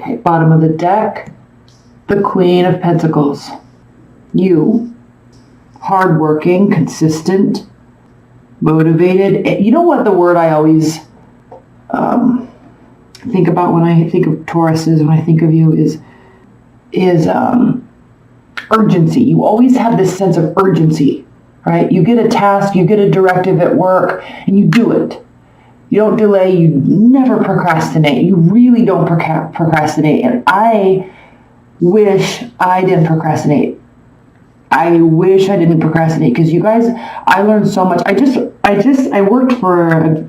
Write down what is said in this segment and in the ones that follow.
Okay, bottom of the deck, the Queen of Pentacles. You, hardworking, consistent, motivated. You know what the word I always think about when I think of Tauruses, when I think of you, is urgency. You always have this sense of urgency, right? You get a task, you get a directive at work, and you do it. You don't delay, you never procrastinate. You really don't procrastinate. And I wish I didn't procrastinate. I wish I didn't procrastinate, because you guys, I learned so much. I worked for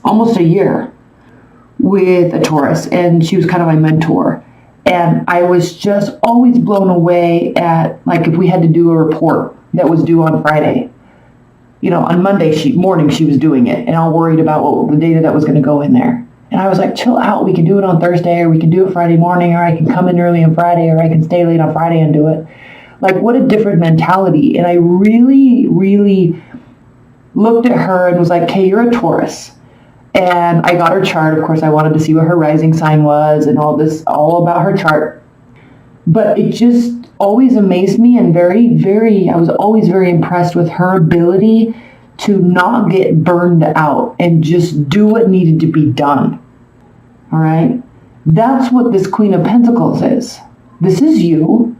almost a year with a Taurus, and she was kind of my mentor. And I was just always blown away at, like, if we had to do a report that was due on Friday, on Monday morning she was doing it, and all worried about what the data that was going to go in there. And I was like, chill out. We can do it on Thursday, or we can do it Friday morning, or I can come in early on Friday, or I can stay late on Friday and do it. Like, what a different mentality. And I really, really looked at her and was like, okay, you're a Taurus. And I got her chart. Of course, I wanted to see what her rising sign was and all about her chart. But it just always amazed me, and I was always very impressed with her ability to not get burned out and just do what needed to be done. All right? That's what this Queen of Pentacles is. This is you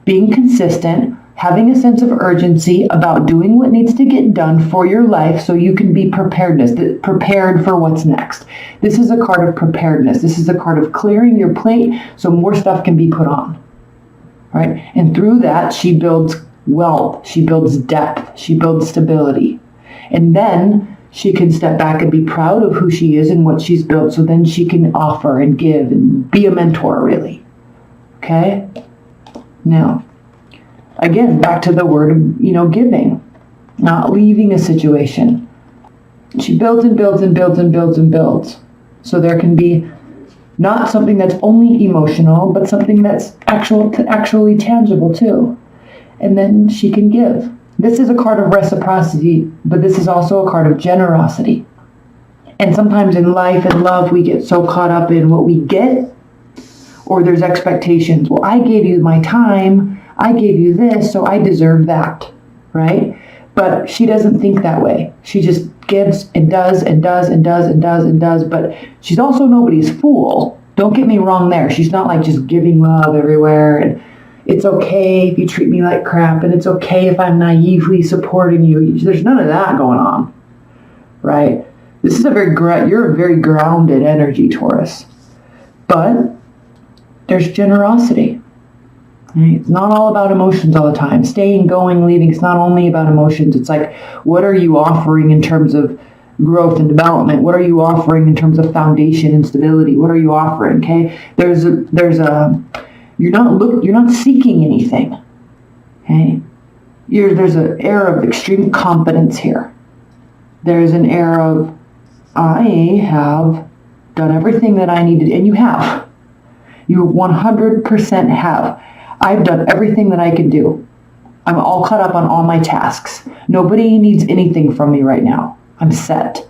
being consistent, having a sense of urgency about doing what needs to get done for your life so you can be prepared for what's next. This is a card of preparedness. This is a card of clearing your plate so more stuff can be put on. Right? And through that, she builds wealth, she builds depth, she builds stability. And then she can step back and be proud of who she is and what she's built, so then she can offer and give and be a mentor, really. Okay? Now, again, back to the word of, giving, not leaving a situation. She builds and builds and builds and builds and builds. So there can be not something that's only emotional, but something that's actually tangible too. And then she can give. This is a card of reciprocity, but this is also a card of generosity. And sometimes in life and love, we get so caught up in what we get, or there's expectations. Well, I gave you my time, I gave you this, so I deserve that, right? But she doesn't think that way. She just gives and does and does and does and does and does, but she's also nobody's fool. Don't get me wrong there. She's not like just giving love everywhere, and it's okay if you treat me like crap, and it's okay if I'm naively supporting you. There's none of that going on, right? This is you're a very grounded energy, Taurus. But there's generosity. Right? It's not all about emotions all the time. Staying, going, leaving, it's not only about emotions. It's like, what are you offering in terms of growth and development? What are you offering in terms of foundation and stability? What are you offering? Okay? You're not seeking anything. Okay? There's an air of extreme confidence here. There's an air of, I have done everything that I needed, and you have. You 100% have. I've done everything that I can do. I'm all caught up on all my tasks. Nobody needs anything from me right now. I'm set.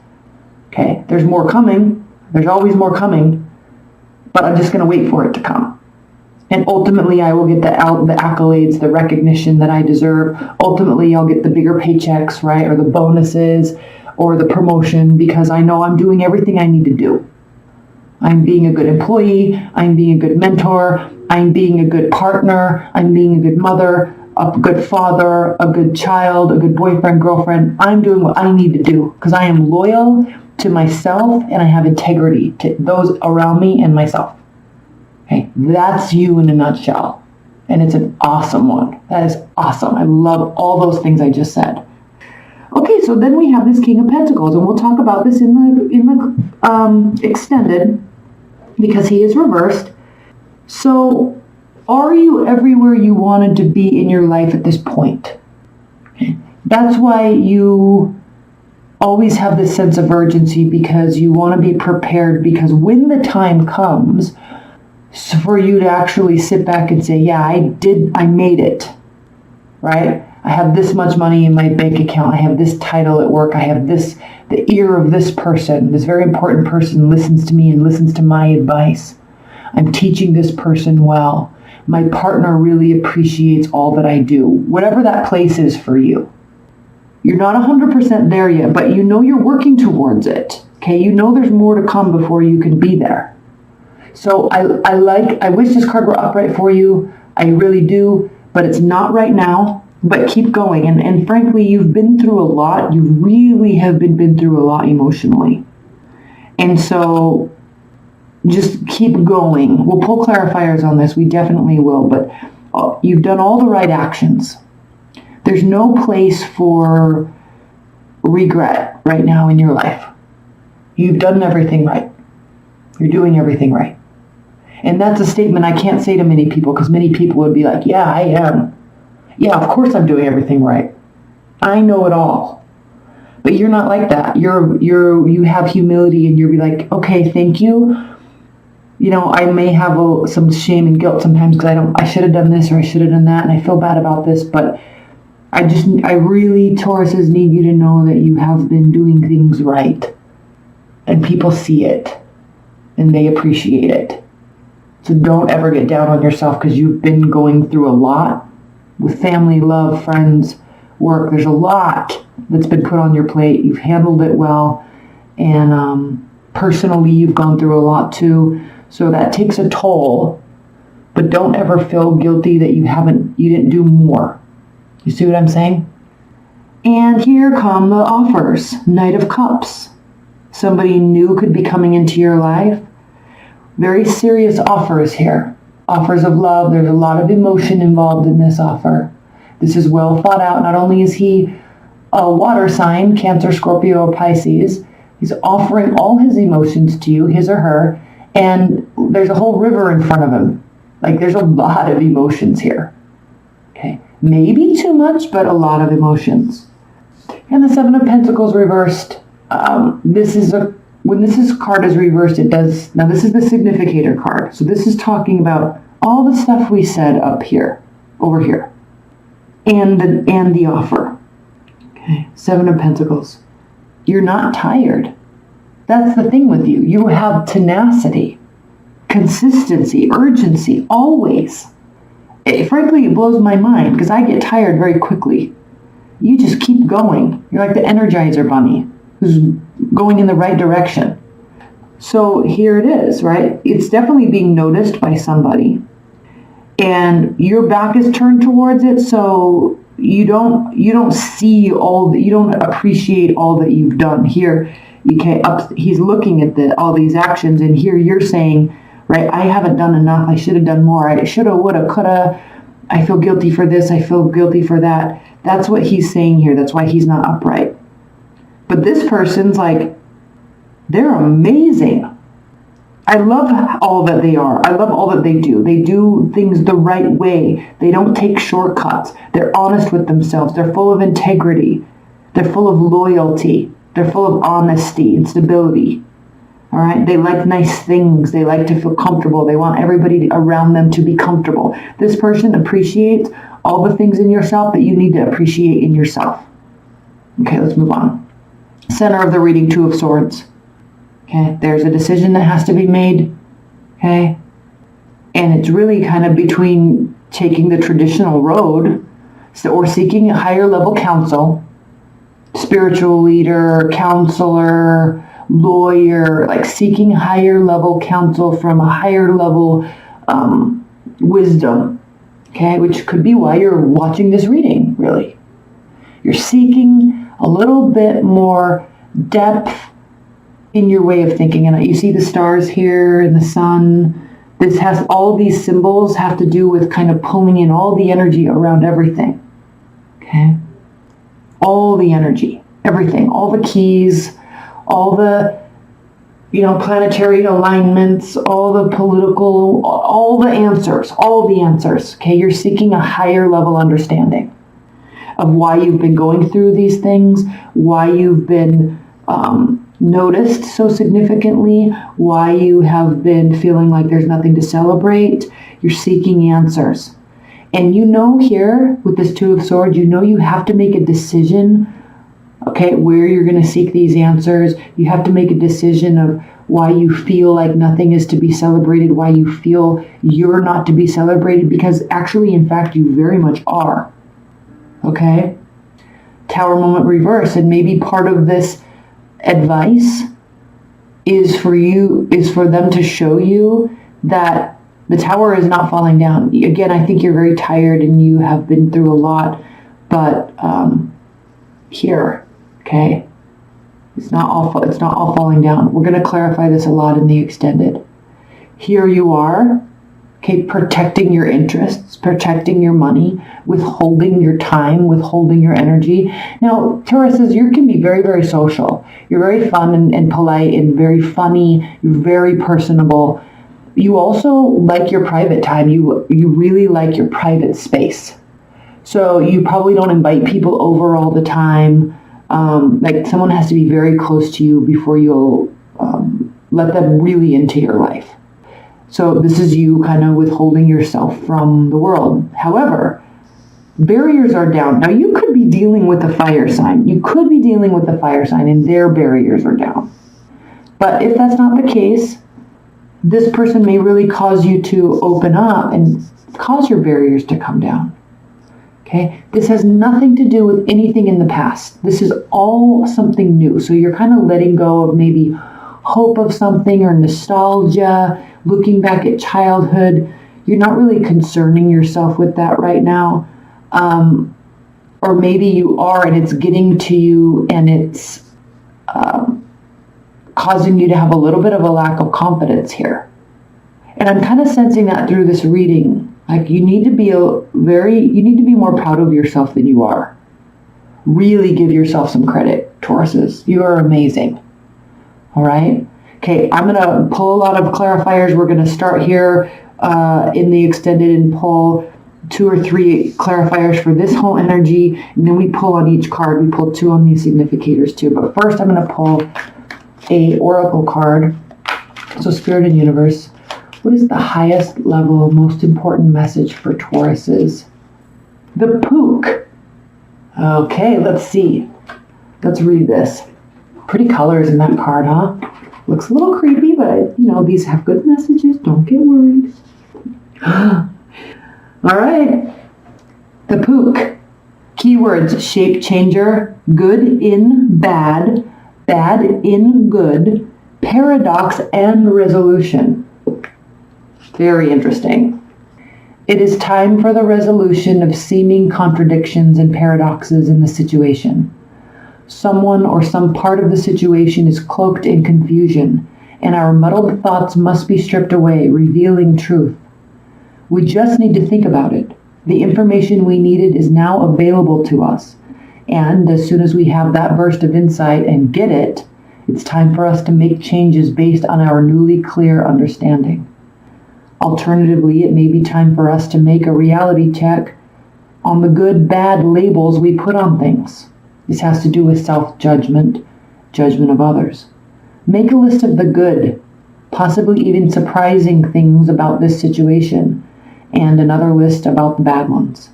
Okay? There's more coming. There's always more coming. But I'm just going to wait for it to come. And ultimately, I will get the accolades, the recognition that I deserve. Ultimately, I'll get the bigger paychecks, right? Or the bonuses, or the promotion, because I know I'm doing everything I need to do. I'm being a good employee. I'm being a good mentor. I'm being a good partner. I'm being a good mother, a good father, a good child, a good boyfriend, girlfriend. I'm doing what I need to do because I am loyal to myself and I have integrity to those around me and myself. Okay, that's you in a nutshell. And it's an awesome one. That is awesome. I love all those things I just said. Okay, so then we have this King of Pentacles, and we'll talk about this in the extended, because he is reversed. So, are you everywhere you wanted to be in your life at this point? That's why you always have this sense of urgency, because you want to be prepared, because when the time comes for you to actually sit back and say, yeah, I made it, right? I have this much money in my bank account. I have this title at work. I have the ear of this person. This very important person listens to me and listens to my advice. I'm teaching this person well. My partner really appreciates all that I do. Whatever that place is for you. You're not 100% there yet, but you know you're working towards it. Okay, you know there's more to come before you can be there. So I wish this card were upright for you. I really do, but it's not right now. But keep going. And frankly, you've been through a lot. You really have been through a lot emotionally. And so just keep going. We'll pull clarifiers on this. We definitely will. But you've done all the right actions. There's no place for regret right now in your life. You've done everything right. You're doing everything right. And that's a statement I can't say to many people, because many people would be like, yeah, I am. Yeah, of course I'm doing everything right. I know it all. But you're not like that. You have humility, and you'll be like, okay, thank you. You know, I may have some shame and guilt sometimes because I should have done this or I should have done that, and I feel bad about this, but I really, Tauruses, need you to know that you have been doing things right. And people see it. And they appreciate it. So don't ever get down on yourself, because you've been going through a lot with family, love, friends, work. There's a lot that's been put on your plate. You've handled it well. And personally, you've gone through a lot too. So that takes a toll. But don't ever feel guilty that you didn't do more. You see what I'm saying? And here come the offers. Knight of Cups. Somebody new could be coming into your life. Very serious offers here. Offers of love. There's a lot of emotion involved in this offer. This is well thought out. Not only is he a water sign, Cancer, Scorpio, or Pisces, he's offering all his emotions to you, his or her, and there's a whole river in front of him. Like, there's a lot of emotions here. Okay. Maybe too much, but a lot of emotions. And the Seven of Pentacles reversed. When this card is reversed, it does. Now this is the significator card. So this is talking about all the stuff we said up here, over here, and the offer. Okay. Seven of Pentacles. You're not tired. That's the thing with you. You have tenacity, consistency, urgency, always. Frankly, it blows my mind, because I get tired very quickly. You just keep going. You're like the Energizer Bunny who's going in the right direction. So here it is, right? It's definitely being noticed by somebody. And your back is turned towards it, so you don't see you don't appreciate all that you've done. Here, he's looking at all these actions, and here you're saying, right, I haven't done enough. I should have done more. I shoulda, woulda, coulda. I feel guilty for this. I feel guilty for that. That's what he's saying here. That's why he's not upright. But this person's like, they're amazing. I love all that they are. I love all that they do. They do things the right way. They don't take shortcuts. They're honest with themselves. They're full of integrity. They're full of loyalty. They're full of honesty and stability. All right. They like nice things. They like to feel comfortable. They want everybody around them to be comfortable. This person appreciates all the things in yourself that you need to appreciate in yourself. Okay, let's move on. Center of the reading, Two of Swords. Okay, there's a decision that has to be made. Okay. And it's really kind of between taking the traditional road or seeking a higher level counsel, spiritual leader, counselor, lawyer, like seeking higher level counsel from a higher level wisdom, okay, which could be why you're watching this reading, really. You're seeking a little bit more depth in your way of thinking. And you see the stars here and the sun. This has all these symbols have to do with kind of pulling in all the energy around everything, okay? All the energy, everything, all the keys, all the, planetary alignments, all the political, all the answers, okay? You're seeking a higher level understanding of why you've been going through these things, why you've been noticed so significantly, why you have been feeling like there's nothing to celebrate. You're seeking answers. And here with this Two of Swords, you have to make a decision okay, where you're going to seek these answers. You have to make a decision of why you feel like nothing is to be celebrated, why you feel you're not to be celebrated, because actually, in fact, you very much are. Okay? Tower moment reverse, and maybe part of this advice is for them to show you that the tower is not falling down. Again, I think you're very tired and you have been through a lot, but here, okay? It's not all falling down. We're going to clarify this a lot in the extended. Here you are, okay, protecting your interests, protecting your money, withholding your time, withholding your energy. Now, Tauruses, you can be very, very social. You're very fun and polite and very funny. You're very personable. You also like your private time. You really like your private space. So you probably don't invite people over all the time. Like someone has to be very close to you before you'll let them really into your life. So this is you kind of withholding yourself from the world. However, barriers are down. Now you could be dealing with a fire sign. You could be dealing with a fire sign and their barriers are down. But if that's not the case, this person may really cause you to open up and cause your barriers to come down. Okay, this has nothing to do with anything in the past. This is all something new. So you're kind of letting go of maybe hope of something or nostalgia, looking back at childhood. You're not really concerning yourself with that right now. Or maybe you are and it's getting to you and it's causing you to have a little bit of a lack of confidence here. And I'm kind of sensing that through this reading. Like you need to be more proud of yourself than you are. Really give yourself some credit, Tauruses. You are amazing. All right? Okay, I'm going to pull a lot of clarifiers. We're going to start here in the extended and pull 2 or 3 clarifiers for this whole energy. And then we pull on each card. We pull 2 on these significators too. But first I'm going to pull a oracle card. So Spirit and Universe. What is the highest level, most important message for Tauruses? The Pook. Okay, let's see. Let's read this. Pretty colors in that card, huh? Looks a little creepy, but these have good messages. Don't get worried. All right. The Pook. Keywords: shape changer, good in bad, bad in good, paradox, and resolution. Very interesting. It is time for the resolution of seeming contradictions and paradoxes in the situation. Someone or some part of the situation is cloaked in confusion, and our muddled thoughts must be stripped away, revealing truth. We just need to think about it. The information we needed is now available to us, and as soon as we have that burst of insight and get it, it's time for us to make changes based on our newly clear understanding. Alternatively, it may be time for us to make a reality check on the good, bad labels we put on things. This has to do with self-judgment, judgment of others. Make a list of the good, possibly even surprising things about this situation, and another list about the bad ones.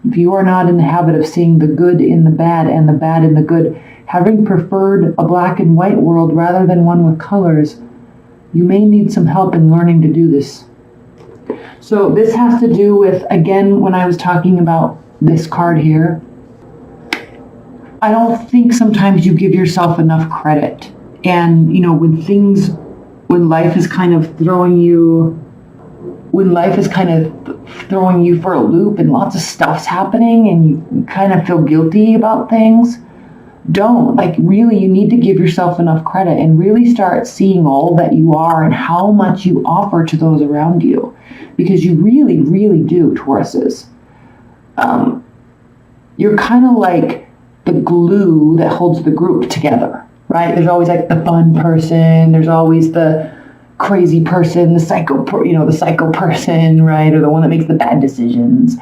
If you are not in the habit of seeing the good in the bad and the bad in the good, having preferred a black and white world rather than one with colors, you may need some help in learning to do this. So this has to do with, again, when I was talking about this card here, I don't think sometimes you give yourself enough credit. And, when life is kind of throwing you for a loop and lots of stuff's happening and you kind of feel guilty about things, you need to give yourself enough credit and really start seeing all that you are and how much you offer to those around you. Because you really, really do, Tauruses. You're kind of like the glue that holds the group together, right? There's always like the fun person. There's always the crazy person, the psycho person, right? Or the one that makes the bad decisions.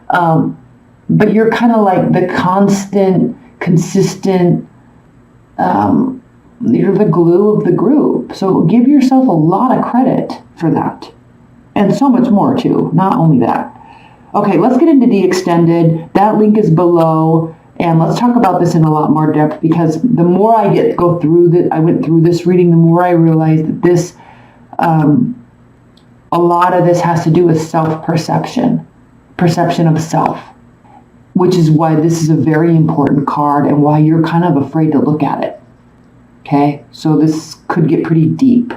But you're kind of like the constant, consistent, you're the glue of the group. So give yourself a lot of credit for that. And so much more too, not only that. Okay, let's get into the extended. That link is below. And let's talk about this in a lot more depth, because the more I went through this reading, the more I realized that this, a lot of this has to do with self-perception, perception of self, which is why this is a very important card and why you're kind of afraid to look at it. Okay, so this could get pretty deep.